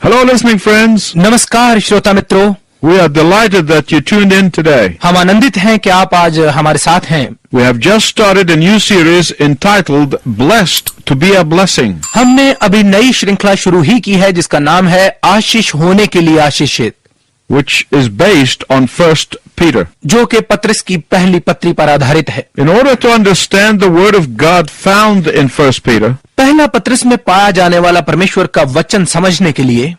Hello, listening friends. नमस्कार श्रोता मित्रों, We are delighted that you tuned in today. हम आनंदित हैं कि आप आज हमारे साथ हैं। We have just started a new series entitled Blessed to be a Blessing. हमने अभी नई श्रृंखला शुरू ही की है जिसका नाम है आशीष होने के लिए आशीषित, which is based on 1 Peter. जो कि पत्रस की पहली पत्री पर आधारित है। In order to understand the Word of God found in 1 Peter, पहला पत्रस में पाया जाने वाला परमेश्वर का वचन समझने के लिए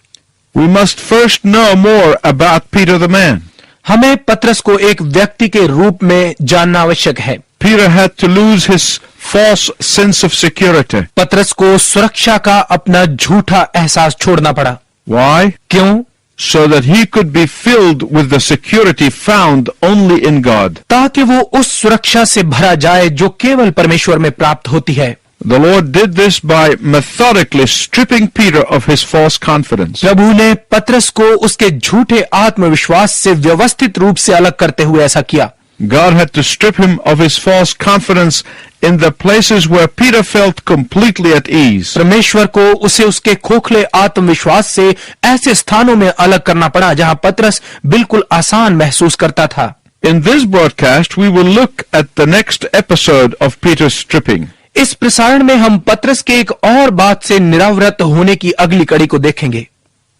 we must first know more about Peter the man. हमें पत्रस को एक व्यक्ति के रूप में जानना आवश्यक है। Peter had to lose his false sense of security. पत्रस को सुरक्षा का अपना झूठा एहसास छोड़ना पड़ा। Why? क्यों? So that he could be filled with the security found only in God. ताकि वो उस सुरक्षा से भरा जाए जो केवल परमेश्वर में प्राप्त होती है। The Lord did this by methodically stripping Peter of his false confidence. प्रभु ने पत्रस को उसके झूठे आत्मविश्वास से व्यवस्थित रूप से अलग करते हुए ऐसा किया। God had to strip him of his false confidence in the places where Peter felt completely at ease. परमेश्वर को उसे उसके खोखले आत्मविश्वास से ऐसे स्थानों में अलग करना पड़ा जहां पत्रस बिल्कुल आसान महसूस करता था। In this broadcast, we will look at the next episode of Peter's stripping. इस प्रसारण में हम पत्रस के एक और बात से निरावृत होने की अगली कड़ी को देखेंगे।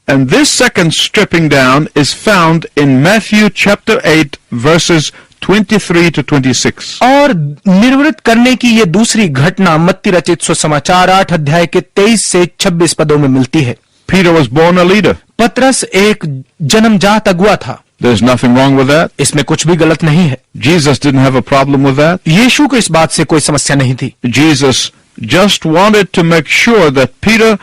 And this second stripping down is found in Matthew chapter 8 verses 23 to 26. और निर्वृत करने की ये दूसरी घटना मत्ती रचित सुसमाचार 8 अध्याय के 23 से 26 पदों में मिलती है। Peter was born a leader. पत्रस एक जन्मजात अगुआ था। There's nothing wrong with that. इसमें कुछ भी गलत नहीं है। Jesus didn't have a problem with that. यीशु को इस बात से कोई समस्या नहीं थी। Jesus just wanted to make sure that Peter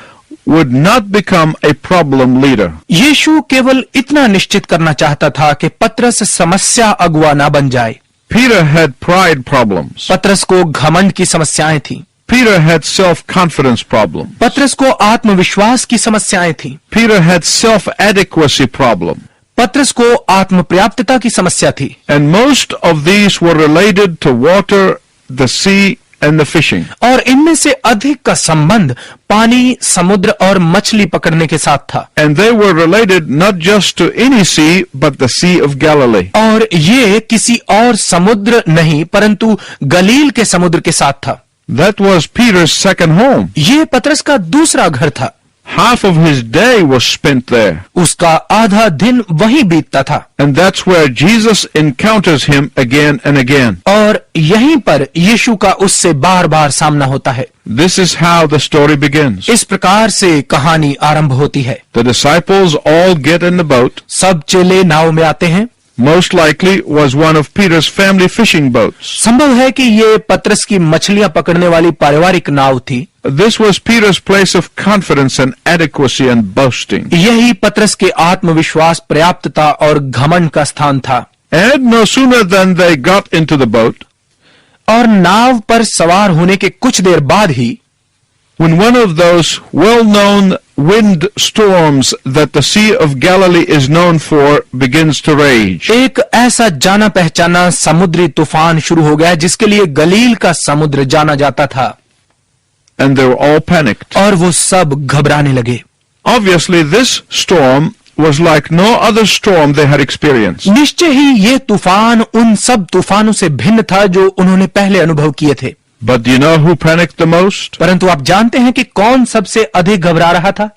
would not become a problem leader. यीशु केवल इतना निश्चित करना चाहता था कि पत्रस समस्या अगुआ ना बन जाए। Peter had pride problems. पत्रस को घमंड की समस्याएं थी। Peter had self-confidence problems. पत्रस को आत्मविश्वास की समस्याएं थी। Peter had self-adequacy problem. पत्रस को आत्मपर्याप्तता की समस्या थी। And most of these were related to water, the sea, and the fishing. और इनमें से अधिक का संबंध पानी, समुद्र और मछली पकड़ने के साथ था। And they were related not just to any sea, but the Sea of Galilee. और ये किसी और समुद्र नहीं परंतु गलील के समुद्र के साथ था। That was Peter's second home. ये पत्रस का दूसरा घर था। Half of his day was spent there. उसका आधा दिन वहीं बीतता था। And that's where Jesus encounters him again and again. और यहीं पर यीशु का उससे बार बार सामना होता है। This is how the story begins. इस प्रकार से कहानी आरंभ होती है। The disciples all get in the boat. सब चेले नाव में आते हैं। Most likely was one of Peter's family fishing boats. संभव है कि ये पत्रस की मछलियां पकड़ने वाली पारिवारिक नाव थी। This was Peter's place of confidence and adequacy and boasting. यही पत्रस के आत्मविश्वास, पर्याप्तता और घमंड का स्थान था। And no sooner than they got into the boat, और नाव पर सवार होने के कुछ देर बाद ही when one of those well-known wind storms that the Sea of Galilee is known for begins to rage. एक ऐसा जाना पहचाना समुद्री तूफान शुरू हो गया जिसके लिए गलील का समुद्र जाना जाता था। And they were all panicked. और वो सब घबराने लगे। Obviously, this storm was like no other storm they had experienced. निश्चय ही ये तूफान उन सब तूफानों से भिन्न था जो उन्होंने पहले अनुभव किए थे। But do you know who panicked the most? परंतु आप जानते हैं कि कौन सबसे अधिक घबरा रहा था?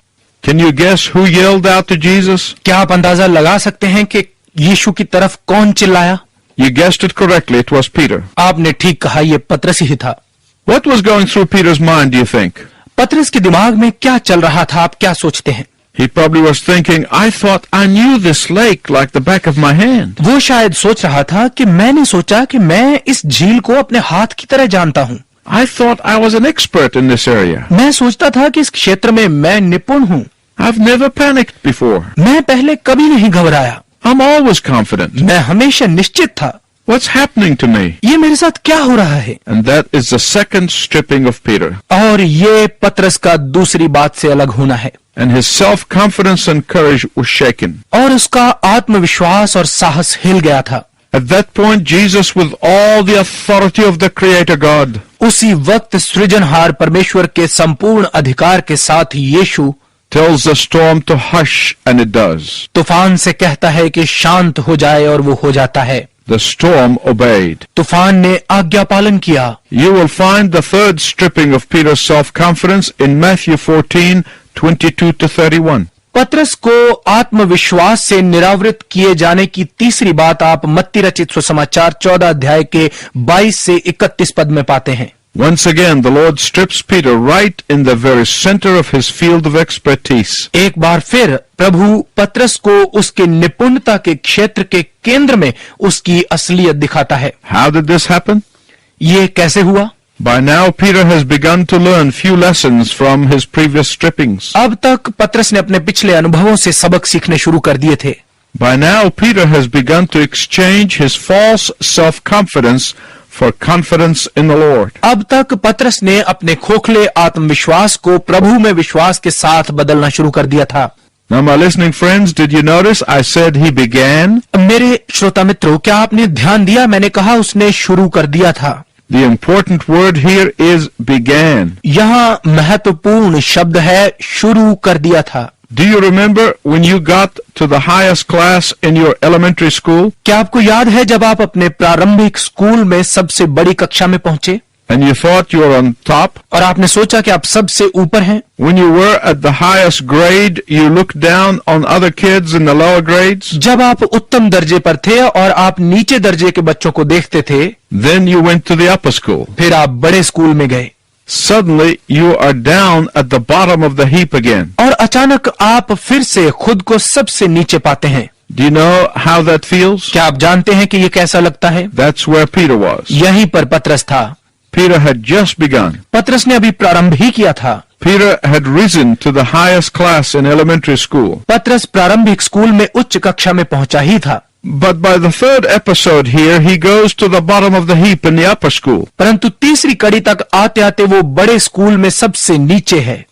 Can you guess who yelled out to Jesus? क्या आप अंदाजा लगा सकते हैं कि यीशु की तरफ कौन चिल्लाया? You guessed it correctly. It was Peter. आपने ठीक कहा, ये पत्रस ही था। What was going through Peter's mind, do you think? पत्रस के दिमाग में क्या चल रहा था, आप क्या सोचते हैं? He probably was thinking, I thought I knew this lake like the back of my hand. वो शायद सोच रहा था कि मैंने सोचा कि मैं इस झील को अपने हाथ की तरह जानता हूँ। I thought I was an expert in this area. मैं सोचता था कि इस क्षेत्र में मैं निपुण हूँ। I've never panicked before. मैं पहले कभी नहीं घबराया। I'm always confident. मैं हमेशा निश्चित था। What's happening to me? ये मेरे साथ क्या हो रहा है? And that is the second stripping of Peter. और ये पत्रस का दूसरी बात से अलग होना है। And his self-confidence and courage was shaken. और उसका आत्मविश्वास और साहस हिल गया था। At that point, Jesus, with all the authority of the Creator God, उसी वक्त सृजनहार परमेश्वर के संपूर्ण अधिकार के साथ यीशु tells the storm to hush, and it does. तूफान से कहता है कि शांत हो जाए और वो हो जाता है। The storm obeyed. तूफान ने आज्ञा पालन किया। You will find the third stripping of Peter's self-confidence in Matthew 14:22-31. पतरस को आत्मविश्वास से निरावृत किए जाने की तीसरी बात आप मत्ती रचित सुसमाचार 14 अध्याय के 22 से 31 पद में पाते हैं। Once again, the Lord strips Peter right in the very center of his field of expertise. एक बार फिर प्रभु पतरस को उसके निपुणता के क्षेत्र के केंद्र में उसकी असलियत दिखाता है। How did this happen? ये कैसे हुआ? By now, Peter has begun to learn few lessons from his previous strippings. अब तक पतरस ने अपने पिछले अनुभवों से सबक सीखने शुरू कर दिए थे। By now, Peter has begun to exchange his false self-confidence for confidence in the Lord. अब तक पतरस ने अपने खोखले आत्मविश्वास को प्रभु में विश्वास के साथ बदलना शुरू कर दिया था। Now, my listening friends, did you notice I said he began? मेरे श्रोता मित्रों, क्या आपने ध्यान दिया? मैंने कहा उसने शुरू कर दिया था। The important word here is began. यहाँ महत्वपूर्ण शब्द है शुरू कर दिया था। Do you remember when you got to the highest class in your elementary school क्या आपको याद है जब आप अपने प्रारंभिक स्कूल में सबसे बड़ी कक्षा में पहुंचे and you thought you were on top? और आपने सोचा कि आप सबसे ऊपर हैं? When you were at the highest grade, you looked down on other kids in the lower grades? जब आप उत्तम दर्जे पर थे और आप नीचे दर्जे के बच्चों को देखते थे, Then you went to the upper school. फिर आप बड़े स्कूल में गए Suddenly, you are down at the bottom of the heap again. और अचानक आप फिर से खुद को सबसे नीचे पाते हैं। Do you know how that feels? क्या आप जानते हैं कि ये कैसा लगता है? That's where Peter was. यहीं पर पतरस था। Peter had just begun. पतरस ने अभी प्रारंभ ही किया था। Peter had risen to the highest class in elementary school. पतरस प्रारंभिक स्कूल में उच्च कक्षा में पहुंचा ही था। But by the third episode here, he goes to the bottom of the heap in the upper school. परंतु तीसरी कड़ी तक आते आते वो बड़े स्कूल में सबसे नीचे है।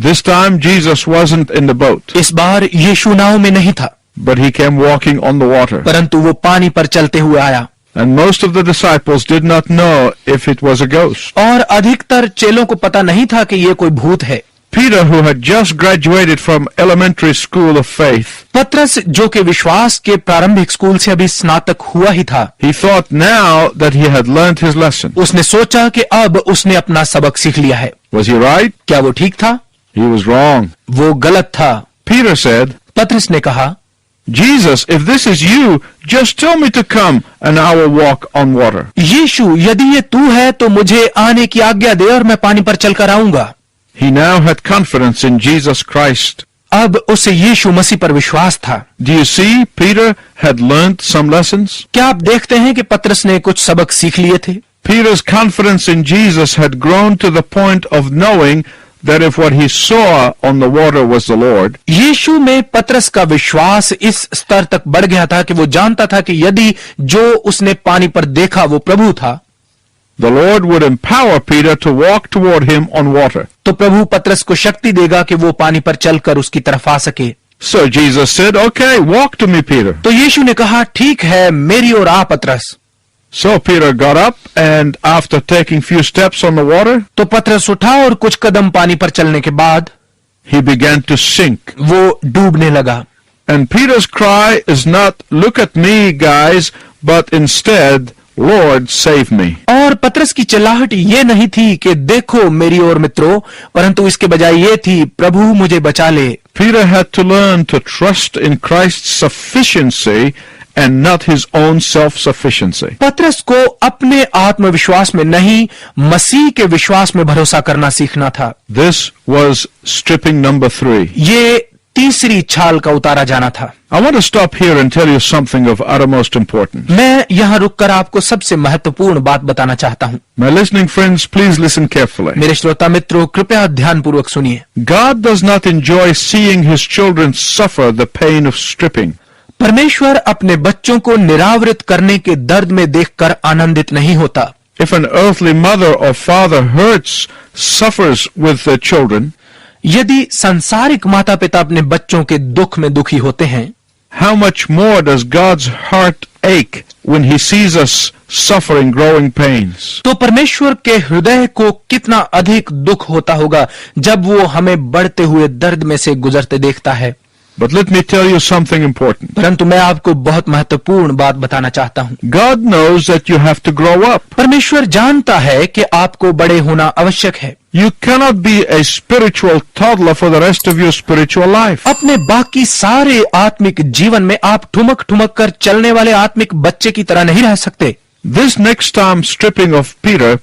This time, Jesus wasn't in the boat, इस बार यीशु नाव में नहीं था, but he came walking on the water. परंतु वो पानी पर चलते हुए आया। And most of the disciples did not know if it was a ghost. और अधिकतर चेलों को पता नहीं था कि ये कोई भूत है। Peter, who had just graduated from elementary school of faith, पतरस जो कि विश्वास के प्रारंभिक स्कूल से अभी स्नातक हुआ ही था, he thought now that he had learned his lesson. उसने सोचा कि अब उसने अपना सबक सीख लिया है। Was he right? क्या वो ठीक था? He was wrong. वो गलत था। Peter said, पतरस ने कहा, Jesus, if this is you, just tell me to come and I will walk on water. यीशु यदि ये तू है तो मुझे आने की आज्ञा दे और मैं पानी पर चलकर आऊंगा। He now had confidence in Jesus Christ. अब उसे यीशु मसीह पर विश्वास था। Do you see? Peter had learned some lessons. क्या आप देखते हैं कि पतरस ने कुछ सबक सीख लिए थे? Peter's confidence in Jesus had grown to the point of knowing that if what he saw on the water was the Lord, यीशु में पतरस का विश्वास इस स्तर तक बढ़ गया था कि वो जानता था कि यदि जो उसने पानी पर देखा वो प्रभु था, the Lord would empower Peter to walk toward him on water. तो प्रभु पतरस को शक्ति देगा कि वो पानी पर चलकर उसकी तरफ आ सके। So Jesus said, okay, walk to me, Peter. तो यीशु ने कहा, ठीक है, मेरी ओर आ पतरस। So Peter got up and after taking few steps on the water, तो पतरस उठा और कुछ कदम पानी पर चलने के बाद he began to sink. वो डूबने लगा। And Peter's cry is not, look at me, guys, but instead, Lord, save me. और पतरस की चिल्लाहट ये नहीं थी कि देखो मेरी ओर मित्रों, परंतु इसके बजाय ये थी, प्रभु मुझे बचा ले। Peter had to learn to trust in Christ's sufficiency and not his own self-sufficiency. पतरस को अपने आत्मविश्वास में नहीं, मसीह के विश्वास में भरोसा करना सीखना था। This was stripping number 3. ये तीसरी छाल का उतारा जाना था। I want to stop here and tell you something of uttermost importance. मैं यहाँ रुककर आपको सबसे महत्वपूर्ण बात बताना चाहता हूँ। My listening friends, please listen carefully. मेरे श्रोता मित्रों, कृपया ध्यानपूर्वक सुनिए। God does not enjoy seeing his children suffer the pain of stripping. परमेश्वर अपने बच्चों को निरावृत करने के दर्द में देखकर आनंदित नहीं होता। If an earthly mother or father suffers with their children, यदि सांसारिक माता पिता अपने बच्चों के दुख में दुखी होते हैं, how much more does God's heart ache when he sees us suffering growing pains. तो परमेश्वर के हृदय को कितना अधिक दुख होता होगा जब वो हमें बढ़ते हुए दर्द में से गुजरते देखता है। But let me tell you something important. परंतु मैं आपको बहुत महत्वपूर्ण बात बताना चाहता हूँ। God knows that you have to grow up. परमेश्वर जानता है कि आपको बड़े होना आवश्यक है। You cannot be a spiritual toddler for the rest of your spiritual life. अपने बाकी सारे आत्मिक जीवन में आप ठुमक ठुमक कर चलने वाले आत्मिक बच्चे की तरह नहीं रह सकते। This next time stripping of Peter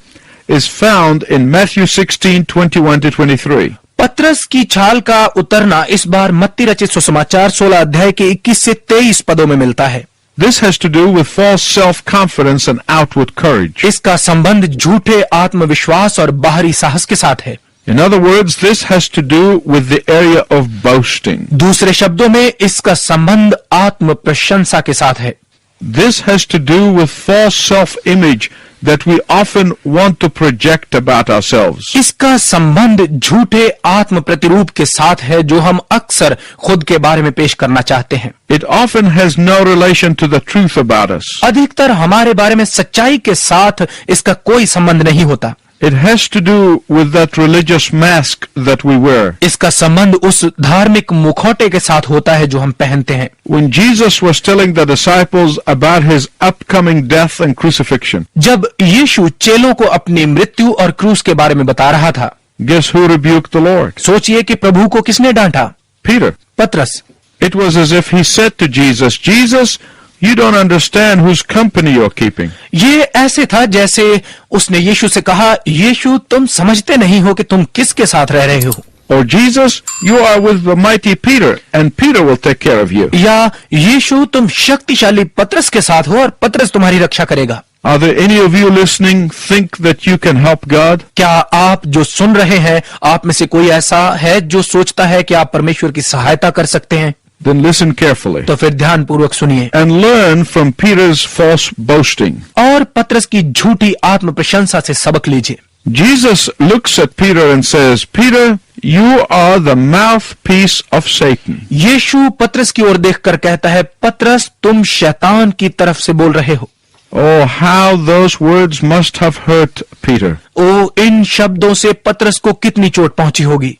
is found in Matthew 16:21-23. पत्रस की छाल का उतरना इस बार मत्ती रचित सुसमाचार 16 अध्याय के 21 से 23 पदों में मिलता है। This has to do with false self-confidence and outward courage. इसका संबंध झूठे आत्मविश्वास और बाहरी साहस के साथ है। In other words, this has to do with the area of boasting. दूसरे शब्दों में इसका संबंध आत्म प्रशंसा के साथ है। This has to do with false self-image that we often want to project about ourselves. इसका संबंध झूठे आत्म प्रतिरूप के साथ है जो हम अक्सर खुद के बारे में पेश करना चाहते हैं। It often has no relation to the truth about us. अधिकतर हमारे बारे में सच्चाई के साथ इसका कोई संबंध नहीं होता। It has to do with that religious mask that we wear. इसका संबंध उस धार्मिक मुखौटे के साथ होता है जो हम पहनते हैं। When Jesus was telling the disciples about his upcoming death and crucifixion, जब यीशु चेलों को अपनी मृत्यु और क्रूस के बारे में बता रहा था, guess who rebuked the Lord? सोचिए कि प्रभु को किसने डांटा? Peter. पतरस। It was as if he said to Jesus, Jesus, you don't understand whose company you're keeping. ये ऐसे था जैसे उसने यीशु से कहा, यीशु तुम समझते नहीं हो कि तुम किसके साथ रह रहे हो। Or Jesus, you are with the mighty Peter, and Peter will take care of you. या यीशु तुम शक्तिशाली पतरस के साथ हो और पतरस तुम्हारी रक्षा करेगा। Are there any of you listening think that you can help God? क्या आप जो सुन रहे हैं, आप में से कोई ऐसा है जो सोचता है कि आप परमेश्वर की सहायता कर सकते हैं? Then listen carefully तो फिर ध्यानपूर्वक सुनिए and learn from Peter's false boasting. और पतरस की झूठी आत्म प्रशंसा से सबक लीजिए। Jesus looks at Peter and says, Peter, you are the mouthpiece of Satan. यीशु पतरस की ओर देखकर कहता है, पतरस तुम शैतान की तरफ से बोल रहे हो। Oh, how those words must have hurt Peter. ओ इन शब्दों से पतरस को कितनी चोट पहुंची होगी।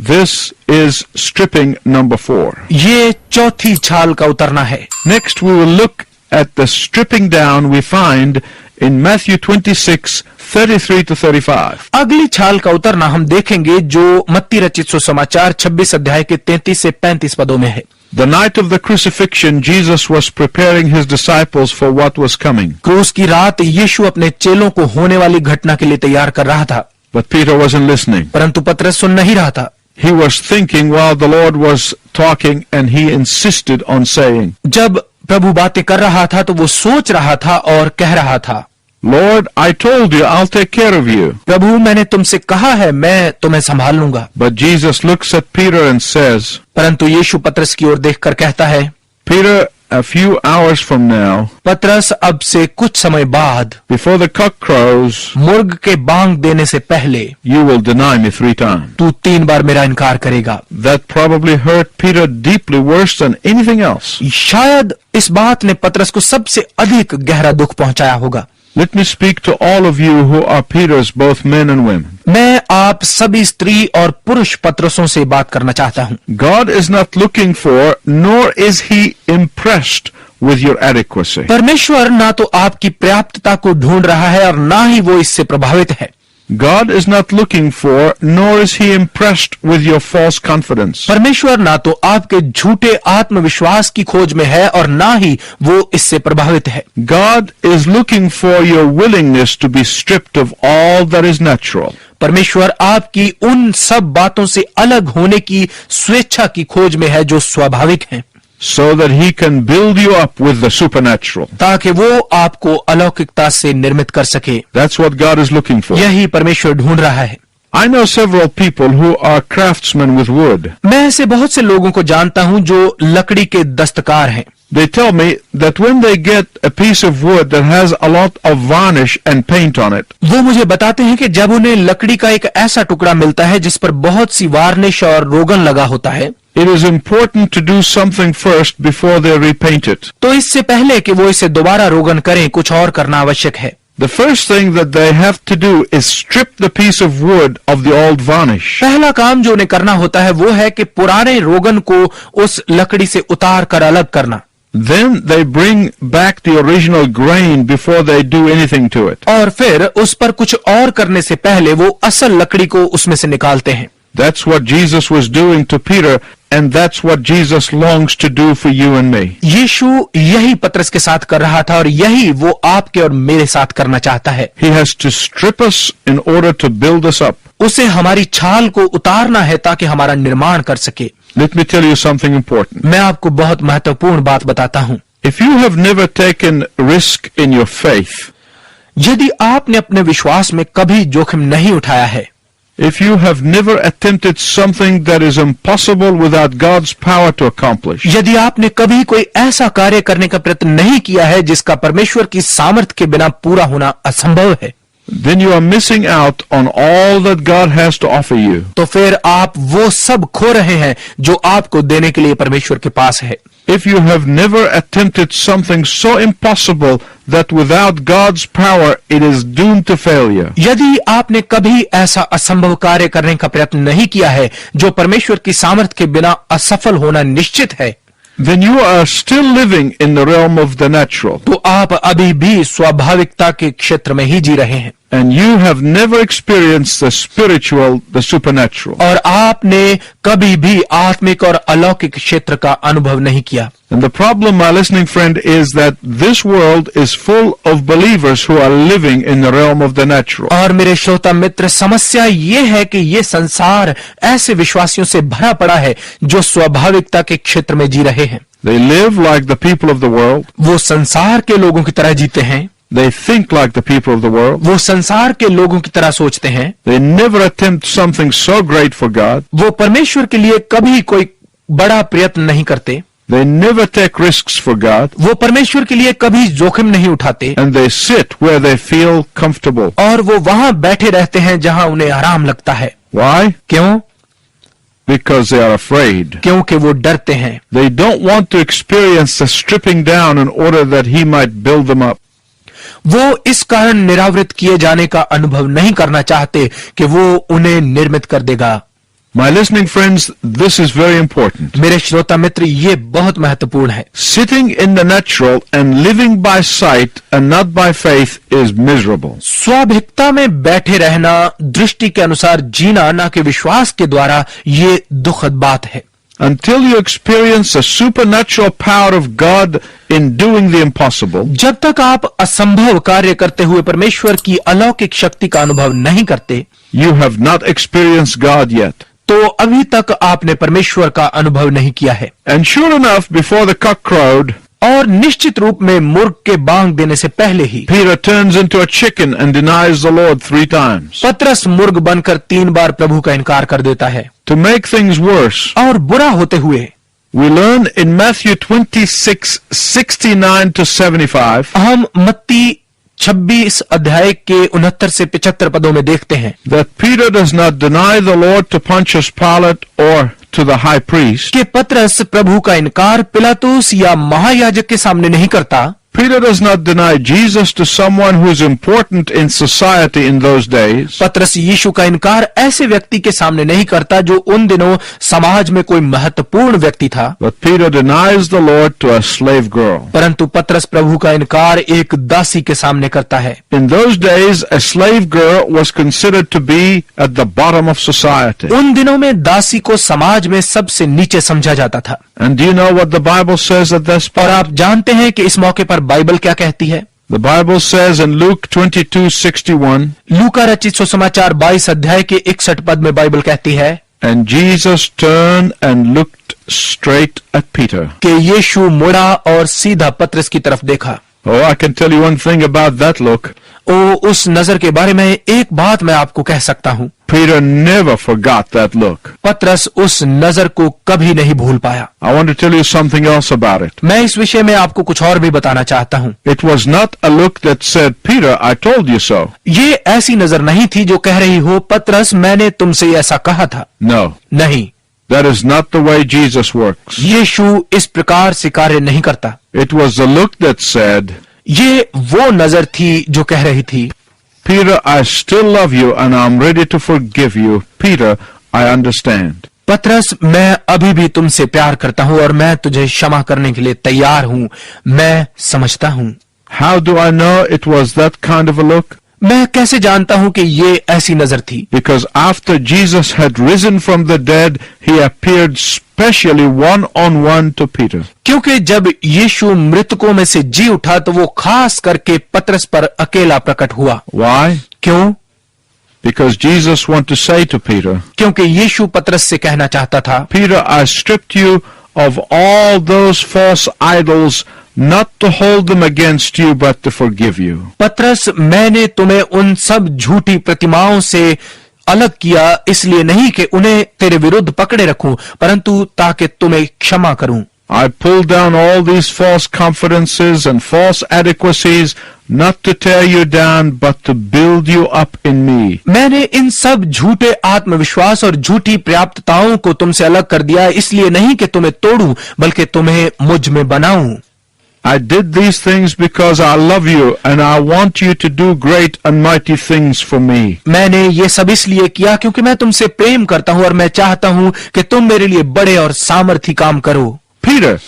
This is stripping number 4. ये चौथी छाल का उतरना है। Next, we will look at the stripping down we find in Matthew 26:33-35. अगली छाल का उतरना हम देखेंगे जो मत्ती रचित सुसमाचार 26 अध्याय के 33 से 35 पदों में है। The night of the crucifixion, Jesus was preparing his disciples for what was coming. क्रूस की रात यीशु अपने चेलों को होने वाली घटना के लिए तैयार कर रहा था, But Peter wasn't listening. परंतु पतरस सुन नहीं रहा था। He was thinking while the Lord was talking, and he insisted on saying, जब प्रभु बातें कर रहा था तो वो सोच रहा था और कह रहा था, Lord, I told you I'll take care of you. प्रभु मैंने तुमसे कहा है मैं तुम्हें संभाल लूंगा। But Jesus looks at Peter and says, परंतु यीशु पतरस की ओर देखकर कहता है, Peter, a few hours from now, पतरस अब से कुछ समय बाद, before the cock crows, मुर्ग के बांग देने से पहले you will deny me 3 times. तू 3 बार मेरा इनकार करेगा। That probably hurt Peter deeply, worse than anything else. शायद इस बात ने पतरस को सबसे अधिक गहरा दुख पहुंचाया होगा। Let me speak to all of you who are Peters, both men and women. मैं आप सभी स्त्री और पुरुष पतरसों से बात करना चाहता हूं। God is not looking for, nor is he impressed with your adequacy. परमेश्वर ना तो आपकी पर्याप्तता को ढूंढ रहा है और ना ही वो इससे प्रभावित है। God is not looking for, nor is he impressed with your false confidence. परमेश्वर ना तो आपके झूठे आत्मविश्वास की खोज में है और ना ही वो इससे प्रभावित है। God is looking for your willingness to be stripped of all that is natural. परमेश्वर आपकी उन सब बातों से अलग होने की स्वेच्छा की खोज में है जो स्वाभाविक हैं, so that he can build you up with the supernatural. ताकि वो आपको अलौकिकता से निर्मित कर सके। That's what God is looking for. यही परमेश्वर ढूंढ रहा है। I know several people who are craftsmen with wood. मैं ऐसे बहुत से लोगों को जानता हूं जो लकड़ी के दस्तकार हैं। They tell me that when they get a piece of wood that has a lot of varnish and paint on it, वो मुझे बताते हैं कि जब उन्हें लकड़ी का एक ऐसा टुकड़ा मिलता है जिस पर बहुत सी वार्निश और रोगन लगा होता है, it is important to do something first before they repaint it. तो इससे पहले कि वो इसे दोबारा रोगन करें, कुछ और करना आवश्यक है। The first thing that they have to do is strip the piece of wood of the old varnish. पहला काम जो उन्हें करना होता है वो है कि पुराने रोगन को उस लकड़ी से उतार कर अलग करना। Then they bring back the original grain before they do anything to it. और फिर उस पर कुछ और करने से पहले वो असल लकड़ी को उसमें से निकालते हैं। That's what Jesus was doing to Peter, and that's what Jesus longs to do for you and me. यीशु यही पतरस के साथ कर रहा था और यही वो आपके और मेरे साथ करना चाहता है। He has to strip us in order to build us up. उसे हमारी छाल को उतारना है ताकि हमारा निर्माण कर सके। Let me tell you something important. मैं आपको बहुत महत्वपूर्ण बात बताता हूं। If you have never taken risk in your faith, यदि आपने अपने विश्वास में कभी जोखिम नहीं उठाया है, if you have never attempted something that is impossible without God's power to accomplish, यदि आपने कभी कोई ऐसा कार्य करने का प्रयत्न नहीं किया है जिसका परमेश्वर की सामर्थ्य के बिना पूरा होना असंभव है, then you are missing out on all that God has to offer you. तो फिर आप वो सब खो रहे हैं जो आपको देने के लिए परमेश्वर के पास है। If you have never attempted something so impossible that without God's power it is doomed to failure, यदि आपने कभी ऐसा असंभव कार्य करने का प्रयत्न नहीं किया है जो परमेश्वर की सामर्थ्य के बिना असफल होना निश्चित है, then you are still living in the realm of the natural, तो आप अभी भी स्वाभाविकता के क्षेत्र में ही जी रहे हैं and you have never experienced the spiritual, the supernatural. और आपने कभी भी आत्मिक और अलौकिक क्षेत्र का अनुभव नहीं किया। And the problem, my listening friend, is that this world is full of believers who are living in the realm of the natural. और मेरे श्रोता मित्र, समस्या ये है कि ये संसार ऐसे विश्वासियों से भरा पड़ा है जो स्वाभाविकता के क्षेत्र में जी रहे हैं। They live like the people of the world. वो संसार के लोगों की तरह जीते हैं, They think like the people of the world. वो संसार के लोगों की तरह सोचते हैं, They never attempt something so great for God. वो परमेश्वर के लिए कभी कोई बड़ा प्रयत्न नहीं करते, They never take risks for God, वो परमेश्वर के लिए कभी जोखिम नहीं उठाते, and they sit where they feel comfortable. और वो वहां बैठे रहते हैं जहां उन्हें आराम लगता है। Why? क्यों? Because they are afraid. क्योंकि वो डरते हैं। They don't want to experience the stripping down in order that He might build them up. वो इस कारण निरावृत किए जाने का अनुभव नहीं करना चाहते कि वो उन्हें निर्मित कर देगा। My listening friends, this is very important. मेरे श्रोता मित्र, ये बहुत महत्वपूर्ण है। Sitting in the natural and living by sight and not by faith is miserable. स्वाभाविकता में बैठे रहना, दृष्टि के अनुसार जीना, ना कि विश्वास के द्वारा, ये दुखद बात है। Until you experience the supernatural power of God in doing the impossible, जब तक आप असंभव कार्य करते हुए परमेश्वर की अलौकिक शक्ति का अनुभव नहीं करते, you have not experienced God yet. तो अभी तक आपने परमेश्वर का अनुभव नहीं किया है। And sure enough, before the cock crowed, और निश्चित रूप में मुर्ग के बांग देने से पहले ही Peter turns into a chicken and denies the Lord 3 times. पतरस मुर्ग बनकर 3 बार प्रभु का इनकार कर देता है। To make things worse, और बुरा होते हुए we learn in Matthew 26:69 to 75 हम मत्ती 26 अध्याय के 69 से 75 पदों में देखते हैं that Peter does not deny the Lord to Pontius Pilate or to the high priest. कि पतरस प्रभु का इनकार पिलातुस या महायाजक के सामने नहीं करता। Peter does not deny Jesus to someone who is important in society in those days. पतरस यीशु का इनकार ऐसे व्यक्ति के सामने नहीं करता जो उन दिनों समाज में कोई महत्वपूर्ण व्यक्ति था। But Peter denies the Lord to a slave girl. परंतु पतरस प्रभु का इनकार एक दासी के सामने करता है। In those days, a slave girl was considered to be at the bottom of society. उन दिनों में दासी को समाज में सबसे नीचे समझा जाता था। And do you know what the Bible says at this और point? आप जानते हैं कि इस मौके पर बाइबल क्या कहती है? The Bible says in Luke 22:61, लूका रचित सुसमाचार 22 अध्याय के 61 पद में बाइबल कहती है and Jesus turned and looked straight at Peter. कि यीशु मुड़ा और सीधा पतरस की तरफ देखा। Oh, I can tell you one thing about that look. उस नजर के बारे में एक बात मैं आपको कह सकता हूँ। Peter never forgot that look. पतरस उस नजर को कभी नहीं भूल पाया। I want to tell you something else about it. मैं इस विषय में आपको कुछ और भी बताना चाहता हूँ। It was not a look that said, Peter, I told you so. ये ऐसी नजर नहीं थी जो कह रही हो, पतरस मैंने तुमसे ऐसा कहा था। No. नहीं, That is not the way Jesus works. यीशु इस प्रकार से कार्य नहीं करता। It was the look that said, ये वो नजर थी जो कह रही थी, Peter, I still love you and I'm ready to forgive you. Peter, I understand. पतरस, मैं अभी भी तुमसे प्यार करता हूं और मैं तुझे क्षमा करने के लिए तैयार हूं, मैं समझता हूं। How do I know it was that kind of a look? मैं कैसे जानता हूं कि ये ऐसी नजर थी? Because after Jesus had risen from the dead, he appeared specially one-on-one to Peter. क्योंकि जब यीशु मृतकों में से जी उठा तो वो खास करके पतरस पर अकेला प्रकट हुआ। Why? क्यों? Because Jesus wanted to say to Peter, क्योंकि यीशु पतरस से कहना चाहता था, Peter, I stripped you of all those false idols, not to hold them against you, but to forgive you. पतरस, मैंने तुम्हें उन सब झूठी प्रतिमाओं से अलग किया, इसलिए नहीं कि उन्हें तेरे विरुद्ध पकड़े रखूं, परंतु ताकि तुम्हें क्षमा करूं। I pulled down all these false confidences and false adequacies, not to tear you down, but to build you up in me. मैंने इन सब झूठे आत्मविश्वास और झूठी पर्याप्तताओं को तुमसे अलग कर दिया, इसलिए नहीं कि तुम्हें तोड़ूं, बल्कि तुम्हें मुझ में बनाऊं। I did these things because I love you and I want you to do great and mighty things for me. मैंने ये सब इसलिए किया क्योंकि मैं तुमसे प्रेम करता हूं और मैं चाहता हूं कि तुम मेरे लिए बड़े और सामर्थी काम करो। Peter,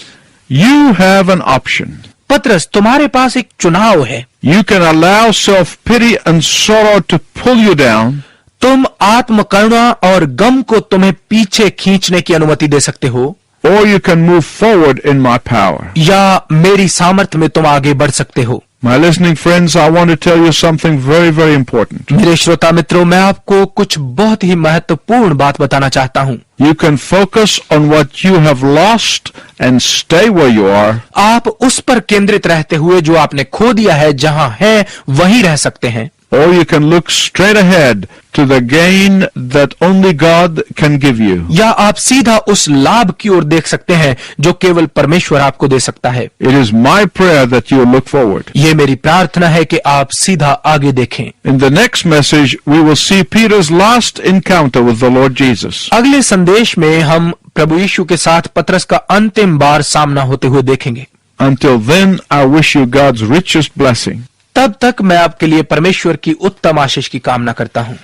you have an option. पतरस, तुम्हारे पास एक चुनाव है। You can allow self-pity and sorrow to pull you down, तुम आत्मकरुणा और गम को तुम्हें पीछे खींचने की अनुमति दे सकते हो, or you can move forward in my power. या मेरी सामर्थ्य में तुम आगे बढ़ सकते हो। My listening friends, I want to tell you something very, very important. मेरे श्रोता मित्रों, मैं आपको कुछ बहुत ही महत्वपूर्ण बात बताना चाहता हूं। You can focus on what you have lost and stay where you are, आप उस पर केंद्रित रहते हुए जो आपने खो दिया है, जहां है वहीं रह सकते हैं, or you can look straight ahead to the gain that only God can give you. या आप सीधा उस लाभ की ओर देख सकते हैं जो केवल परमेश्वर आपको दे सकता है। It is my prayer that you look forward. ये मेरी प्रार्थना है कि आप सीधा आगे देखें। In the next message, we will see Peter's last encounter with the Lord Jesus. अगले संदेश में हम प्रभु यीशु के साथ पतरस का अंतिम बार सामना होते हुए देखेंगे। Until then, I wish you God's richest blessing. तब तक मैं आपके लिए परमेश्वर की उत्तम आशीष की कामना करता हूं।